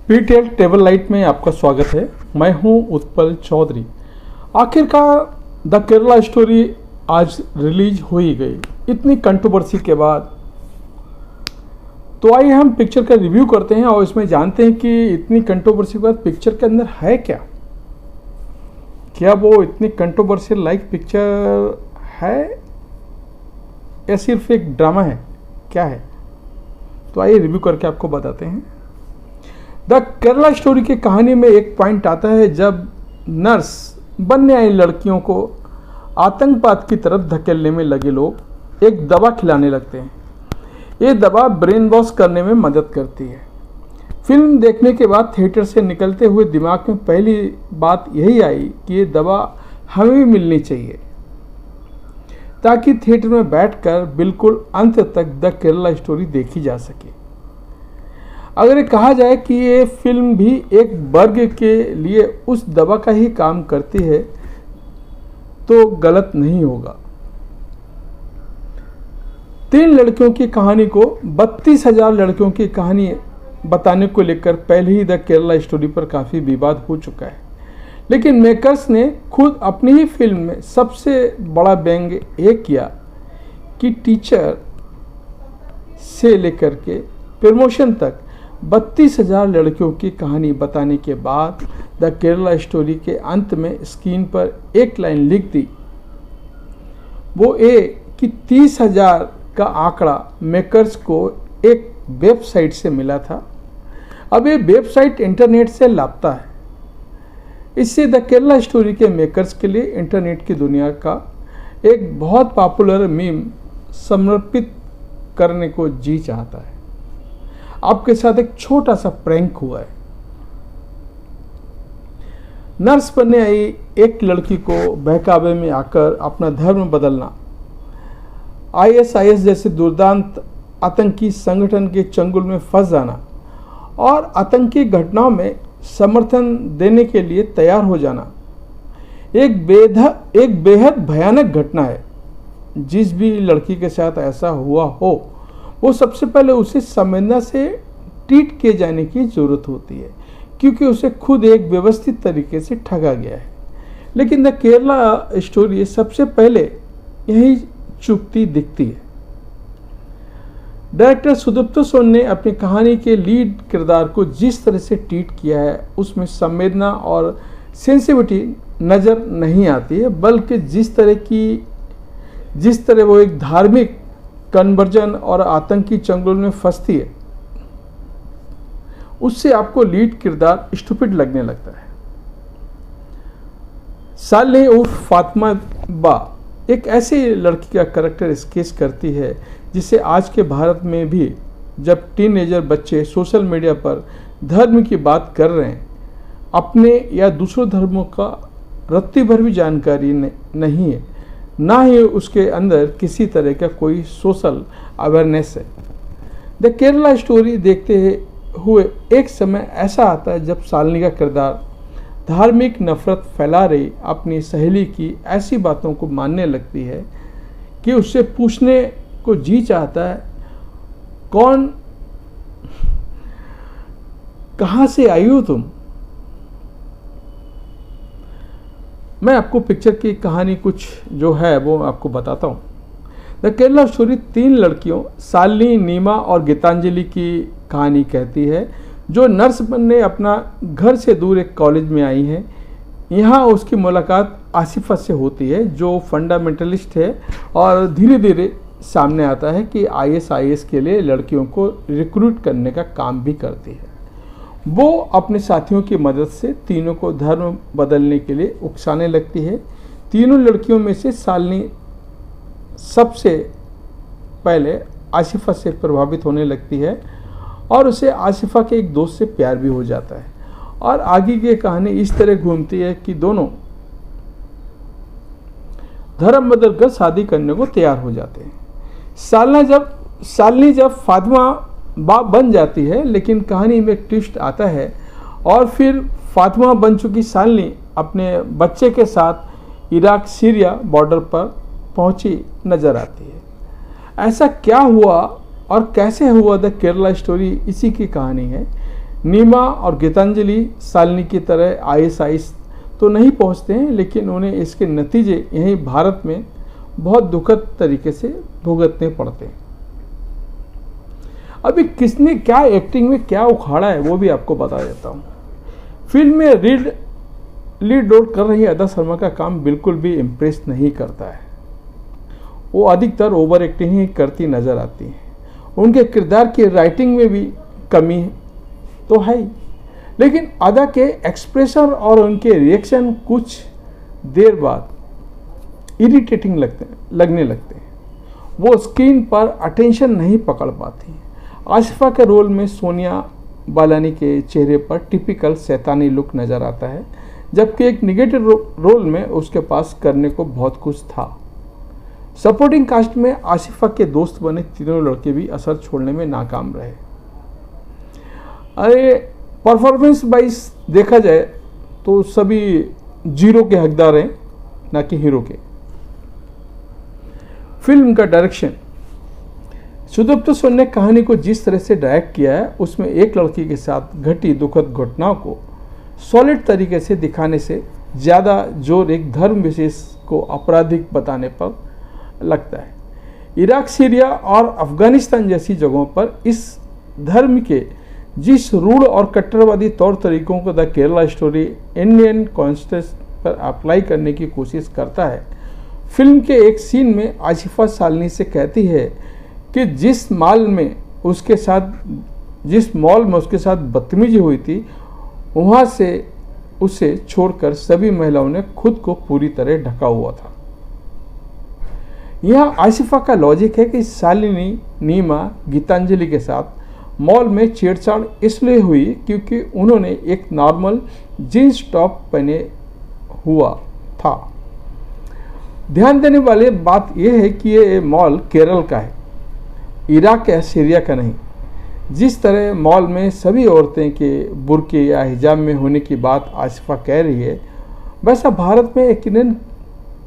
PTL table light में आपका स्वागत है। मैं हूं उत्पल चौधरी। आखिरकार द केरला स्टोरी आज रिलीज हो ही गई इतनी कंट्रोवर्सी के बाद। तो आइए हम पिक्चर का रिव्यू करते हैं और इसमें जानते हैं कि इतनी कंट्रोवर्सी के बाद पिक्चर के अंदर है क्या वो इतनी कंट्रोवर्शियल लाइक पिक्चर है या सिर्फ एक ड्रामा है, क्या है। तो आइए रिव्यू करके आपको बताते हैं। द केरला स्टोरी की कहानी में एक पॉइंट आता है जब नर्स बनने आई लड़कियों को आतंकवाद की तरफ धकेलने में लगे लोग एक दवा खिलाने लगते हैं। ये दवा ब्रेन वॉश करने में मदद करती है। फिल्म देखने के बाद थिएटर से निकलते हुए दिमाग में पहली बात यही आई कि ये दवा हमें भी मिलनी चाहिए ताकि थिएटर में बैठकर बिल्कुल अंत तक द केरला स्टोरी देखी जा सके। अगर ये कहा जाए कि ये फिल्म भी एक वर्ग के लिए उस दवा का ही काम करती है तो गलत नहीं होगा। 3 लड़कियों की कहानी को 32,000 लड़कियों की कहानी बताने को लेकर पहले ही द केरला स्टोरी पर काफ़ी विवाद हो चुका है, लेकिन मेकर्स ने खुद अपनी ही फिल्म में सबसे बड़ा व्यंग ये किया कि टीचर से लेकर के प्रमोशन तक 32,000 लड़कियों की कहानी बताने के बाद द केरला स्टोरी के अंत में स्क्रीन पर एक लाइन लिख दी। वो ये कि 30,000 का आंकड़ा मेकर्स को एक वेबसाइट से मिला था। अब ये वेबसाइट इंटरनेट से लापता है। इससे द केरला स्टोरी के मेकर्स के लिए इंटरनेट की दुनिया का एक बहुत पॉपुलर मीम समर्पित करने को जी चाहता है। आपके साथ एक छोटा सा प्रैंक हुआ है। नर्स बनने आई एक लड़की को बहकावे में आकर अपना धर्म बदलना, आईएसआईएस जैसे दुर्दांत आतंकी संगठन के चंगुल में फंस जाना और आतंकी घटनाओं में समर्थन देने के लिए तैयार हो जाना एक बेहद भयानक घटना है। जिस भी लड़की के साथ ऐसा हुआ हो वो सबसे पहले उसे संवेदना से ट्रीट किए जाने की ज़रूरत होती है, क्योंकि उसे खुद एक व्यवस्थित तरीके से ठगा गया है। लेकिन द केरला स्टोरी सबसे पहले यही चूकती दिखती है। डायरेक्टर सुदीप्तो सोन ने अपनी कहानी के लीड किरदार को जिस तरह से ट्रीट किया है उसमें संवेदना और सेंसिटिविटी नज़र नहीं आती है, बल्कि जिस तरह वो एक धार्मिक कन्वर्जन और आतंकी चंगुल में फंसती है उससे आपको लीड किरदार स्टूपिड लगने लगता है। सालनी उर्फ फातिमा बा एक ऐसी लड़की का कैरेक्टर स्केच करती है जिसे आज के भारत में भी जब टीनेजर बच्चे सोशल मीडिया पर धर्म की बात कर रहे हैं, अपने या दूसरों धर्मों का रत्ती भर भी जानकारी नहीं है, ना ही उसके अंदर किसी तरह का कोई सोशल अवेयरनेस है। द केरला स्टोरी देखते हुए एक समय ऐसा आता है जब शालिनी का किरदार धार्मिक नफरत फैला रही अपनी सहेली की ऐसी बातों को मानने लगती है कि उससे पूछने को जी चाहता है, कहाँ से आई हो तुम। मैं आपको पिक्चर की कहानी कुछ जो है वो आपको बताता हूँ। द केरला स्टोरी 3 लड़कियों शालिनी, नीमा और गीतांजलि की कहानी कहती है जो नर्स बनने अपना घर से दूर एक कॉलेज में आई हैं। यहाँ उसकी मुलाकात आसिफा से होती है जो फंडामेंटलिस्ट है और धीरे धीरे सामने आता है कि आईएसआईएस के लिए लड़कियों को रिक्रूट करने का काम भी करती है। वो अपने साथियों की मदद से तीनों को धर्म बदलने के लिए उकसाने लगती है। तीनों लड़कियों में से शालिनी सबसे पहले आसिफा से प्रभावित होने लगती है और उसे आसिफा के एक दोस्त से प्यार भी हो जाता है और आगे की कहानी इस तरह घूमती है कि दोनों धर्म बदलकर शादी करने को तैयार हो जाते हैं। शालिनी जब फातिमा बाप बन जाती है, लेकिन कहानी में एक ट्विस्ट आता है और फिर फातिमा बन चुकी शालिनी अपने बच्चे के साथ इराक सीरिया बॉर्डर पर पहुंची नजर आती है। ऐसा क्या हुआ और कैसे हुआ द केरला स्टोरी इसी की कहानी है। नीमा और गीतांजलि शालिनी की तरह आईएएस तो नहीं पहुंचते हैं, लेकिन उन्हें इसके नतीजे यहीं भारत में बहुत दुखद तरीके से भुगतने पड़ते हैं। अभी किसने क्या एक्टिंग में क्या उखाड़ा है वो भी आपको बता देता हूँ। फिल्म में लीड रोल कर रही अदा शर्मा का काम बिल्कुल भी इम्प्रेस नहीं करता है। वो अधिकतर ओवर एक्टिंग ही करती नजर आती हैं। उनके किरदार की राइटिंग में भी कमी तो है ही, लेकिन अदा के एक्सप्रेशन और उनके रिएक्शन कुछ देर बाद इरिटेटिंग लगने लगते हैं। वो स्क्रीन पर अटेंशन नहीं पकड़ पाती। आसिफा के रोल में सोनिया बालानी के चेहरे पर टिपिकल शैतानी लुक नज़र आता है, जबकि एक निगेटिव रोल में उसके पास करने को बहुत कुछ था। सपोर्टिंग कास्ट में आसिफा के दोस्त बने तीनों लड़के भी असर छोड़ने में नाकाम रहे। अरे परफॉर्मेंस वाइज देखा जाए तो सभी जीरो के हकदार हैं, ना कि हीरो के। फिल्म का डायरेक्शन, सुदीप्त सोन ने कहानी को जिस तरह से डायरेक्ट किया है उसमें एक लड़की के साथ घटी दुखद घटनाओं को सॉलिड तरीके से दिखाने से ज़्यादा जोर एक धर्म विशेष को आपराधिक बताने पर लगता है। इराक, सीरिया और अफगानिस्तान जैसी जगहों पर इस धर्म के जिस रूढ़ और कट्टरवादी तौर तरीकों को the Kerala story Indian context पर अप्लाई करने की कोशिश करता है। फिल्म के एक सीन में आसिफा शालिनी से कहती है कि जिस मॉल में उसके साथ बदतमीजी हुई थी वहाँ से उसे छोड़कर सभी महिलाओं ने खुद को पूरी तरह ढका हुआ था। यह आसिफा का लॉजिक है कि शालिनी, नीमा, गीतांजलि के साथ मॉल में छेड़छाड़ इसलिए हुई क्योंकि उन्होंने एक नॉर्मल जीन्स टॉप पहने हुआ था। ध्यान देने वाली बात यह है कि ये मॉल केरल का है, इराक या सीरिया का नहीं। जिस तरह मॉल में सभी औरतें के बुर्के या हिजाब में होने की बात आसिफा कह रही है, वैसा भारत में यकीनन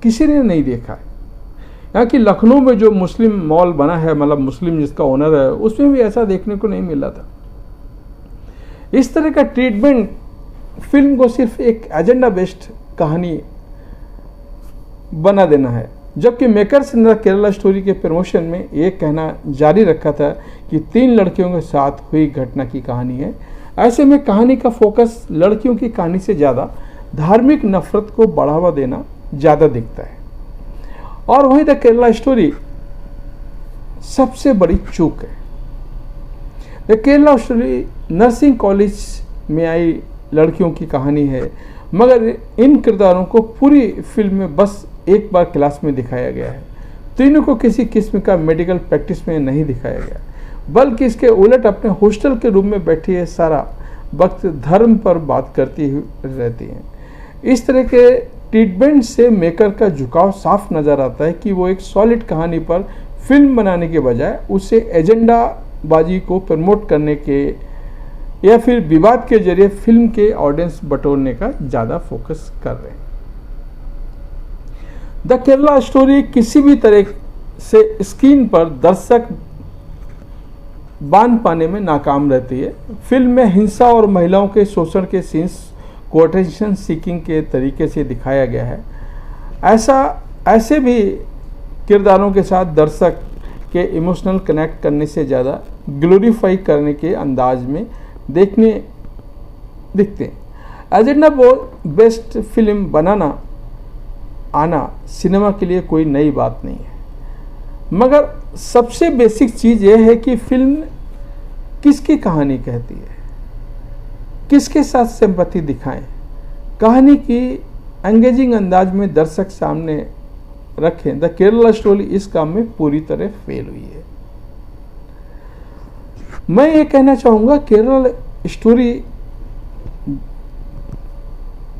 किसी ने नहीं देखा है। यहाँ कि लखनऊ में जो मुस्लिम मॉल बना है, मतलब मुस्लिम जिसका ओनर है, उसमें भी ऐसा देखने को नहीं मिला था। इस तरह का ट्रीटमेंट फिल्म को सिर्फ एक एजेंडा बेस्ड कहानी बना देना है, जबकि मेकर्स ने केरला स्टोरी के प्रमोशन में ये कहना जारी रखा था कि 3 लड़कियों के साथ हुई घटना की कहानी है। ऐसे में कहानी का फोकस लड़कियों की कहानी से ज़्यादा धार्मिक नफरत को बढ़ावा देना ज़्यादा दिखता है। और वहीं द केरला स्टोरी सबसे बड़ी चूक है। The Kerala story nursing college में आई लड़कियों की कहानी है, मगर इन किरदारों को पूरी फिल्म में बस एक बार क्लास में दिखाया गया है। तीनों को किसी किस्म का मेडिकल प्रैक्टिस में नहीं दिखाया गया, बल्कि इसके उलट अपने हॉस्टल के रूम में बैठी है सारा वक्त धर्म पर बात करती हुई रहती हैं। इस तरह के ट्रीटमेंट से मेकर का झुकाव साफ नज़र आता है कि वो एक सॉलिड कहानी पर फिल्म बनाने के बजाय उसे एजेंडाबाजी को प्रमोट करने के या फिर विवाद के जरिए फिल्म के ऑडियंस बटोरने का ज़्यादा फोकस कर रहे हैं। द केरला स्टोरी किसी भी तरह से स्क्रीन पर दर्शक बांध पाने में नाकाम रहती है। फिल्म में हिंसा और महिलाओं के शोषण के सीन्स को अटेंशन सीकिंग के तरीके से दिखाया गया है। ऐसे भी किरदारों के साथ दर्शक के इमोशनल कनेक्ट करने से ज़्यादा ग्लोरीफाई करने के अंदाज में दिखते हैं। एजेंडा बेस्ड फिल्म बनाना आना सिनेमा के लिए कोई नई बात नहीं है, मगर सबसे बेसिक चीज़ यह है कि फिल्म किसकी कहानी कहती है, किसके साथ सिंपैथी दिखाएं। कहानी की एंगेजिंग अंदाज में दर्शक सामने रखें। द केरला स्टोरी इस काम में पूरी तरह फेल हुई है। मैं ये कहना चाहूँगा केरला स्टोरी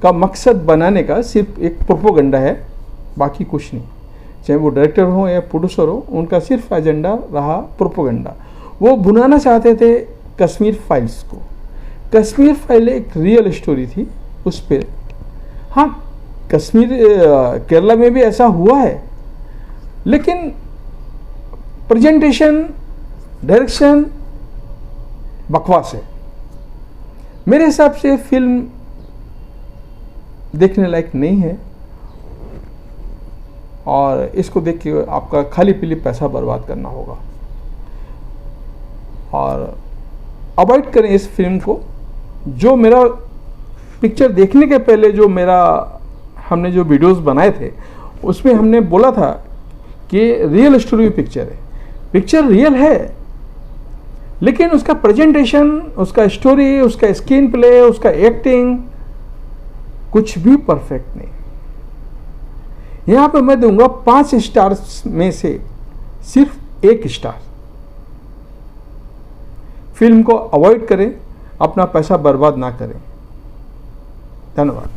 का मकसद बनाने का सिर्फ एक प्रोपोगंडा है, बाकी कुछ नहीं। चाहे वो डायरेक्टर हो या प्रोड्यूसर हो, उनका सिर्फ एजेंडा रहा प्रोपोगंडा। वो बुनाना चाहते थे कश्मीर फाइल्स को। कश्मीर फाइल एक रियल स्टोरी थी, उस पर हाँ केरला में भी ऐसा हुआ है, लेकिन प्रेजेंटेशन, डायरेक्शन बकवास है। मेरे हिसाब से फिल्म देखने लायक नहीं है और इसको देख के आपका खाली पीली पैसा बर्बाद करना होगा। और अवॉइड करें इस फिल्म को। जो मेरा पिक्चर देखने के पहले जो हमने जो वीडियोस बनाए थे उसमें हमने बोला था कि रियल स्टोरी पिक्चर है। पिक्चर रियल है लेकिन उसका प्रेजेंटेशन, उसका स्टोरी, उसका स्क्रीन प्ले, उसका एक्टिंग कुछ भी परफेक्ट नहीं। यहां पे मैं दूंगा 5 स्टार्स में से सिर्फ 1 स्टार। फिल्म को अवॉइड करें, अपना पैसा बर्बाद ना करें। धन्यवाद।